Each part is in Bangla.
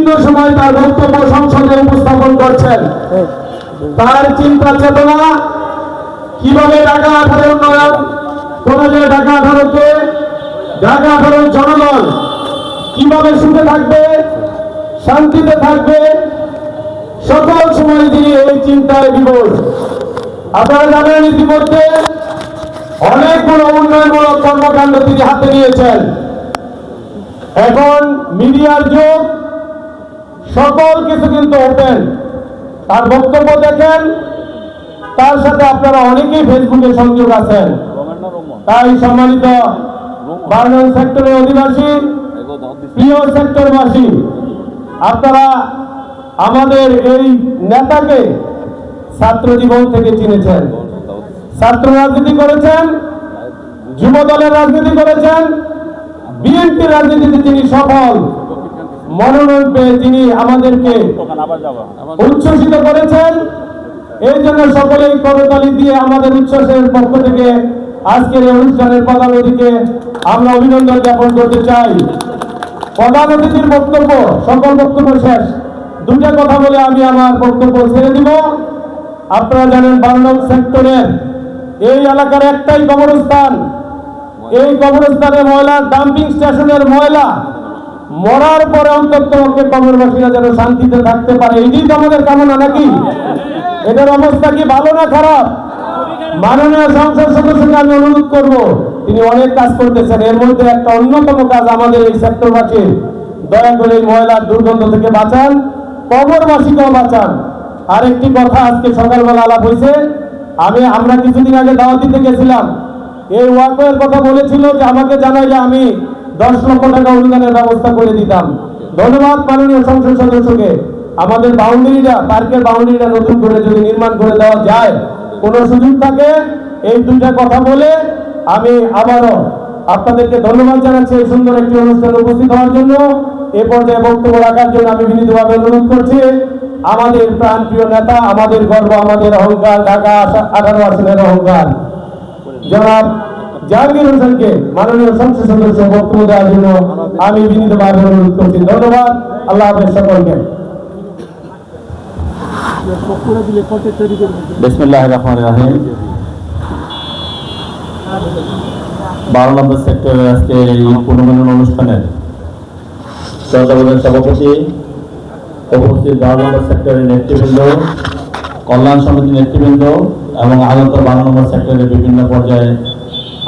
বিভিন্ন সময় তার বক্তব্য সংসদে উপস্থাপন করছেন। তার চিন্তা চেতনা কিভাবে ঢাকা 18 উন্নয়ন করা যায়, ঢাকা 18-কে, ঢাকা 18 জনগণ কিভাবে সুখে থাকবে, শান্তিতে থাকবে, সকল সময় তিনি এই চিন্তায় বিভোর। আপনারা জানেন ইতিমধ্যে অনেকগুলো উন্নয়নমূলক কর্মকাণ্ড তিনি হাতে নিয়েছেন। এখন মিডিয়ার যুগ, সকল কিছু কিন্তু ওপেন। তার বক্তব্য দেখেন, তার সাথে আপনারা অনেকেই ফেসবুকে সংযোগ আছেন। তাই সম্মানিত 12 নং সেক্টরের অধিবাসী, প্রিয় সেক্টরবাসী, আপনারা আমাদের এই নেতাকে ছাত্র জীবন থেকে চিনেছেন। ছাত্র রাজনীতি করেছেন, যুব দলের রাজনীতি করেছেন, বিএনপি রাজনীতিতে তিনি সফল। মনোনয়ন পেয়ে তিনি আমাদেরকে উচ্ছ্বসিত করেছেন। এই জন্য সকলেই করতালি দিয়ে আমাদের উচ্ছ্বাসের পক্ষ থেকে আজকের এই অনুষ্ঠানের প্রধান অতিথিকে আমরা অভিনন্দন জ্ঞাপন করতে চাই। প্রধান অতিথির বক্তব্য, সকল বক্তব্য শেষ। দুটা কথা বলে আমি আমার বক্তব্য ছেড়ে দিব। আপনারা জানেন 12 নং সেক্টরের এই এলাকার একটাই কবরস্থান। এই কবরস্থানে ময়লার ডাম্পিং স্টেশনের ময়লা মরার পরে অন্তত কবরবাসীরা যেন শান্তিতে থাকতে পারে, এটাই তো আমাদের কামনা নাকি? এটার অবস্থা কি ভালো না খারাপ? মাননীয় সংসদ সদস্যকে আমি অনুরোধ করব, তিনি অনেক কাজ করতেছেন, এর মধ্যে একটা অন্যতম কাজ আমাদের এই সেক্টরবাসী, দয়া করে এই ময়লার দুর্গন্ধ থেকে বাঁচান, কবরবাসীকেও বাঁচান। আরেকটি কথা আজকে সকালবেলা আলাপ হয়েছে, আমরা কিছুদিন আগে দাওয়াত দিতে গেছিলাম। এই ওয়াকওয়ের কথা বলেছিল যে আমাকে জানাইলে আমি 10 লক্ষ টাকা অনুদানের ব্যবস্থা করে দিতাম। ধন্যবাদ মাননীয় সংসদ সদস্যকে। আমাদের বাউন্ডারিটা, পার্কের বাউন্ডারিটা নতুন করে যদি নির্মাণ করে দেওয়া যায়, কোনো সুযোগ থাকে, এই দুইটা কথা বলে আমি আবারও আপনাদেরকে ধন্যবাদ জানাচ্ছি এই সুন্দর একটি অনুষ্ঠানে উপস্থিত হওয়ার জন্য। এ পর্যায়ে বক্তব্য রাখার জন্য আমি বিনীতভাবে অনুরোধ করছি আমাদের প্রাণপ্রিয় নেতা, আমাদের গর্ব, আমাদের অহংকার, ঢাকা 18 আসনের অহংকার, জনাব জাহাঙ্গীর হোসেনকে মাননীয় সংসদ সদস্য বক্তব্য দেওয়ার জন্য আমি বিনীতভাবে অনুরোধ করছি। ধন্যবাদ। আল্লাহ হাফেজ সকলকে। বিসমিল্লাহির রহমানির রহিম। 12 নম্বর সেক্টরের আজকে এই পুনর্মিলন অনুষ্ঠানের সভাপতি, উপস্থিত 12 নম্বর সেক্টরের নেতৃবৃন্দ, কল্যাণ সমিতির নেতৃবৃন্দ এবং আগত 12 নম্বর সেক্টরের বিভিন্ন পর্যায়ে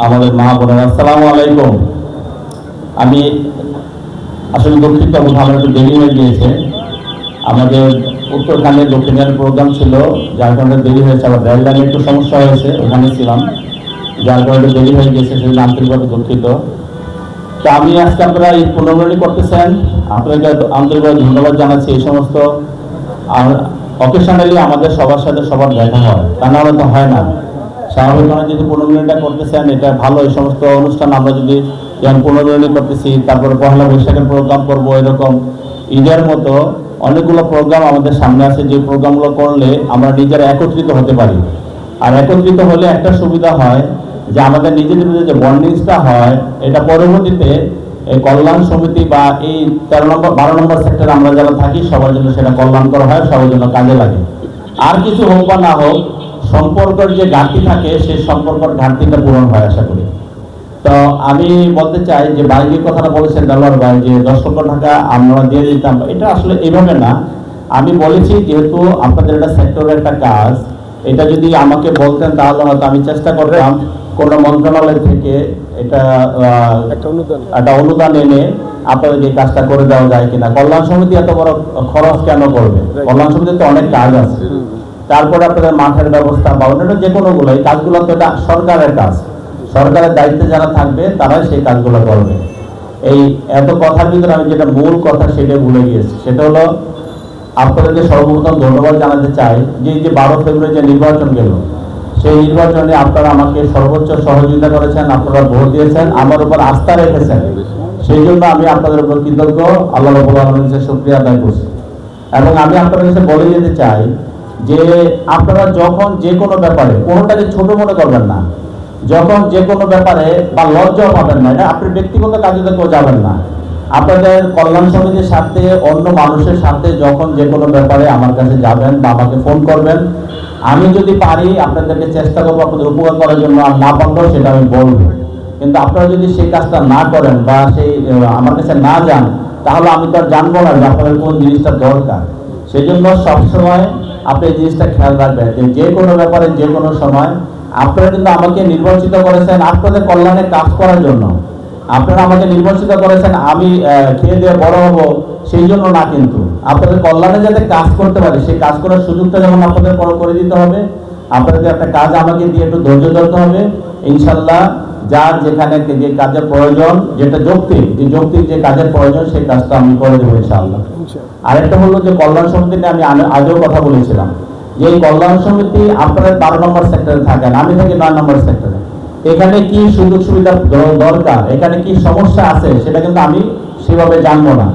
আমাদের মা বোনেরা, আসসালামু আলাইকুম। আমি আসলে দুঃখিত, আমার একটু দেরি হয়ে গিয়েছে। আমাদের উত্তরখানে দক্ষিণের প্রোগ্রাম ছিল, যার কারণে দেরি হয়েছে। আবার রেল লাইনে একটু সমস্যা হয়েছে, ওখানে ছিলাম, যার কারণে দেরি হয়ে গিয়েছে, সেজন্য আন্তরিকভাবে দুঃখিত। তো আমি আজকে আপনারা এই পুনর্মিলনী করতেছেন, আপনাদেরকে আন্তরিকভাবে ধন্যবাদ জানাচ্ছি। এই সমস্ত অকেশনালি আমাদের সবার সাথে সবার দেখা হয়, তা নাহলে তো হয় না। স্বাভাবিকভাবে যদি পুনর্মিলনীটা করতেছেন, এটা ভালো। এই সমস্ত অনুষ্ঠান আমরা যদি যেমন পুনর্মিলনী করতেছি, তারপরে পহেলা বৈশাখের প্রোগ্রাম করব, এরকম ঈদের মতো অনেকগুলো প্রোগ্রাম আমাদের সামনে আছে, যে প্রোগ্রামগুলো করলে আমরা নিজেরা একত্রিত হতে পারি। আর একত্রিত হলে একটা সুবিধা হয় যে আমাদের নিজেদের মধ্যে যে বন্ডিংসটা হয়, এটা পরবর্তীতে এই কল্যাণ সমিতি বা এই 13 নম্বর 12 নম্বর সেক্টরে আমরা যারা থাকি সবার জন্য সেটা কল্যাণকর হয়, সবার জন্য কাজে লাগে। আর কিছু হোক বা না হোক, সম্পর্কের যে ঘাটতি থাকে সেই সম্পর্কের ঘাটতিটা পূরণ হয় আশা করি। তো আমি বলতে চাই যে বাইরে কথাটা বলেছেন দেলোয়ার ভাই, যে 10 লক্ষ টাকা আমরা দিয়ে দিতাম, এটা আসলে এইভাবে না। আমি বলেছি যেহেতু আপনাদের এটা সেক্টরের একটা কাজ, এটা যদি আমাকে বলতেন তাহলে হয়তো আমি চেষ্টা করতাম কোনো মন্ত্রণালয় থেকে এটা একটা অনুদান এনে আপনাদের এই কাজটা করে দেওয়া যায় কিনা। কল্যাণ সমিতি এত বড় খরচ কেন করবে? কল্যাণ সমিতিতে অনেক কাজ আছে। তারপরে আপনাদের মাঠের ব্যবস্থা বা অন্যান্য যে কোনোগুলো, এই কাজগুলো তো এটা সরকারের কাজ, সরকারের দায়িত্বে যারা থাকবে তারাই সেই কাজগুলো করবে। এই এত কথার ভিতরে আমি যেটা মূল কথা সেটা ভুলে গিয়েছি, সেটা হলো আপনাদেরকে সর্বপ্রথম ধন্যবাদ জানাতে চাই যে 12 ফেব্রুয়ারি যে নির্বাচন গেল, সেই নির্বাচনে আপনারা আমাকে সর্বোচ্চ সহযোগিতা করেছেন, আপনারা ভোট দিয়েছেন, আমার উপর আস্থা রেখেছেন, সেই জন্য আমি আপনাদের উপর কৃতজ্ঞ, আল্লাহ রাব্বুল আলামিনের কাছে শুকরিয়া আদায় করছি। এবং আমি আপনাদের কাছে বলে যেতে চাই যে আপনারা যখন যে কোনো ব্যাপারে কোনোটাকে ছোট মনে করবেন না, যখন যে কোনো ব্যাপারে বা লজ্জা পাবেন না, এটা আপনি ব্যক্তিগত কাজে তো কেউ যাবেন না, আপনাদের কল্যাণ সমিতির সাথে অন্য মানুষের সাথে যখন যে কোনো ব্যাপারে আমার কাছে যাবেন বা আমাকে ফোন করবেন, আমি যদি পারি আপনাদেরকে চেষ্টা করবো আপনাদের উপকার করার জন্য, আর না পারলেও সেটা আমি বলবো। কিন্তু আপনারা যদি সেই কাজটা না করেন বা সেই আমার কাছে না যান, তাহলে আমি তো আর জানবো না যে আপনাদের কোন জিনিসটা দরকার। সেই জন্য সবসময় আপনি এই জিনিসটা খেয়াল রাখবেন যে যে কোনো ব্যাপারে যে কোনো সময় আপনারা কিন্তু আমাকে নির্বাচিত করেছেন আপনাদের কল্যাণে কাজ করার জন্য। আপনারা আমাকে নির্বাচিত করেছেন আমি খেয়ে দিয়ে বড় হব সেই জন্য না, কিন্তু আপনাদের কল্যাণে যাতে কাজ করতে পারি সেই কাজ করার সুযোগটা যেমন আপনাদের করে দিতে হবে। আপনাদের একটা কাজ আমাকে দিয়ে একটু ধৈর্য ধরতে হবে। ইনশাল্লাহ যার যেখানে যে কাজের প্রয়োজন, যেটা যৌক্তিক যে কাজের প্রয়োজন সেই কাজটা আমি করে দেবো ইনশাআল্লাহ। আরেকটা হলো যে কল্যাণ সমিতি নিয়ে আমি আগেও কথা বলেছিলাম যে এই কল্যাণ সমিতি আপনারা 12 নম্বর সেক্টরে থাকেন, আমি থাকি 9 নম্বর সেক্টরে। এখানে কি সুযোগ সুবিধা দরকার, এখানে কি সমস্যা আছে সেটা কিন্তু আমি সেভাবে জানবো না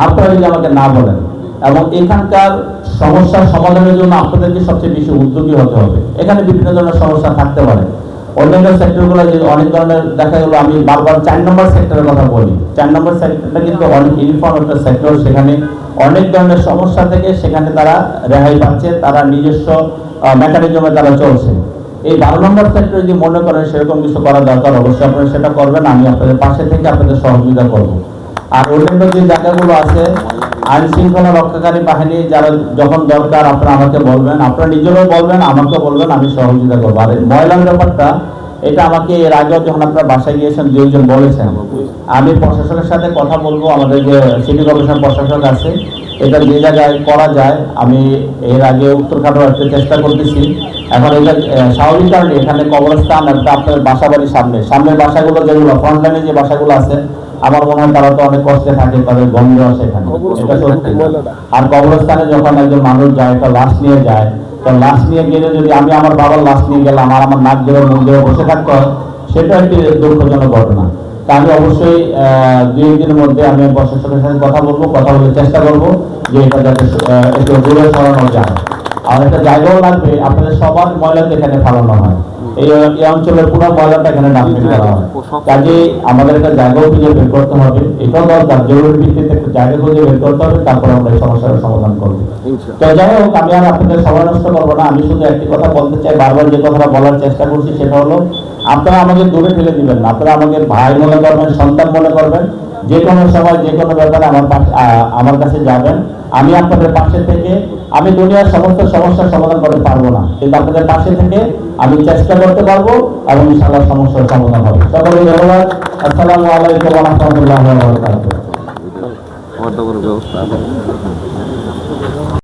আপনারা যদি আমাকে না বলেন। এবং এখানকার সমস্যার সমাধানের জন্য আপনাদেরকে সবচেয়ে বেশি উদ্যোগী হতে হবে। এখানে বিভিন্ন ধরনের সমস্যা থাকতে পারে, অন্যান্য সেক্টরগুলো যে অনেক ধরনের দেখা গেল। আমি বারবার 4 নম্বর সেক্টরের কথা বলি। 4 নম্বর সেক্টরটা কিন্তু অনেক ইনফর্ম একটা সেক্টর, সেখানে অনেক ধরনের সমস্যা থেকে সেখানে তারা রেহাই পাচ্ছে, তারা নিজস্ব মেকানিজমে তারা চলছে। এই 12 নম্বর সেক্টরে যদি মনে করেন সেরকম কিছু করা দরকার, অবশ্যই আপনারা সেটা করবেন, আমি আপনাদের পাশে থেকে আপনাদের সহযোগিতা করব। আর অন্যান্য যে জায়গাগুলো আছে আইন শৃঙ্খলা রক্ষাকারী বাহিনী যারা যখন দরকার আপনারা আমাকে বলবেন, আপনারা নিজেরাও বলবেন, আমাকেও বলবেন, আমি সহযোগিতা করবো। আর ময়লার ব্যাপারটা এটা আমাকে এর আগেও যখন আপনারা বাসায় গিয়েছেন 2 জন বলেছেন, আমি প্রশাসনের সাথে কথা বলবো। আমাদের যে সিটি কর্পোরেশন প্রশাসক আছে, এটা যে জায়গায় করা যায় আমি এর আগে উত্তরখানেও একটা চেষ্টা করতেছি। এখন এটা স্বাভাবিক কারণে এখানে কবরস্থান একটা আপনার বাসা বাড়ির সামনের বাসাগুলো যেগুলো ফ্রন্ট লাইনে যে বাসাগুলো আছে, আমার মনে হয় তারা তো অনেক কষ্টে থাকে, তাদের গন্ধ আসে এখানে, এটা সত্যি। আর কবরস্থানে যখন একজন মানুষ যায়, একটা লাশ নিয়ে যায়, তো লাশ নিয়ে গেলে যদি আমি আমার বাবার লাশ নিয়ে গেলাম আর আমার নাক ধরে মুখ ধরে বসে থাকতে হয়, সেটা একটি দুঃখজনক ঘটনা। তা আমি অবশ্যই 2 দিনের মধ্যে আমি প্রশাসনের সাথে কথা বলে চেষ্টা করবো যে এটা যাতে একটু দূরে সরানো যায়। আর একটা জায়গাও লাগবে, আপনাদের সবার ময়লা এখানে ফালানো হয়, এই অঞ্চলের পুরো ময়লাটা এখানে ডাম্পিং করা হয়। কাজে আমাদের একটা জায়গাও খুঁজে বের করতে হবে, এটাও দরকার, জরুরি ভিত্তিতে একটা জায়গা খুঁজে বের করতে হবে, তারপর আমরা এই সমস্যার সমাধান করবো। তো যাই হোক, আমি আর আপনাদের সময় নষ্ট করবো না। আমি শুধু একটি কথা বলতে চাই, বারবার যে কথাটা বলার চেষ্টা করছি সেটা হলো আপনারা আমাকে দূরে ফেলে দিবেন না। আপনারা আমাকে ভাই মনে করবেন, সন্তান মনে করবেন, যে কোনো সময় যে কোনো ব্যাপারে আমার কাছে যাবেন। আমি আপনাদের পাশে থেকে, আমি দুনিয়ার সমস্ত সমস্যার সমাধান করতে পারবো না, কিন্তু আপনাদের পাশে থেকে আমি চেষ্টা করতে পারবো এবং ইনশাআল্লাহ সমস্যার সমাধান হবে। সকলকে ধন্যবাদ। আসসালামু আলাইকুম ওয়া রাহমাতুল্লাহি ওয়া বারাকাতুহু।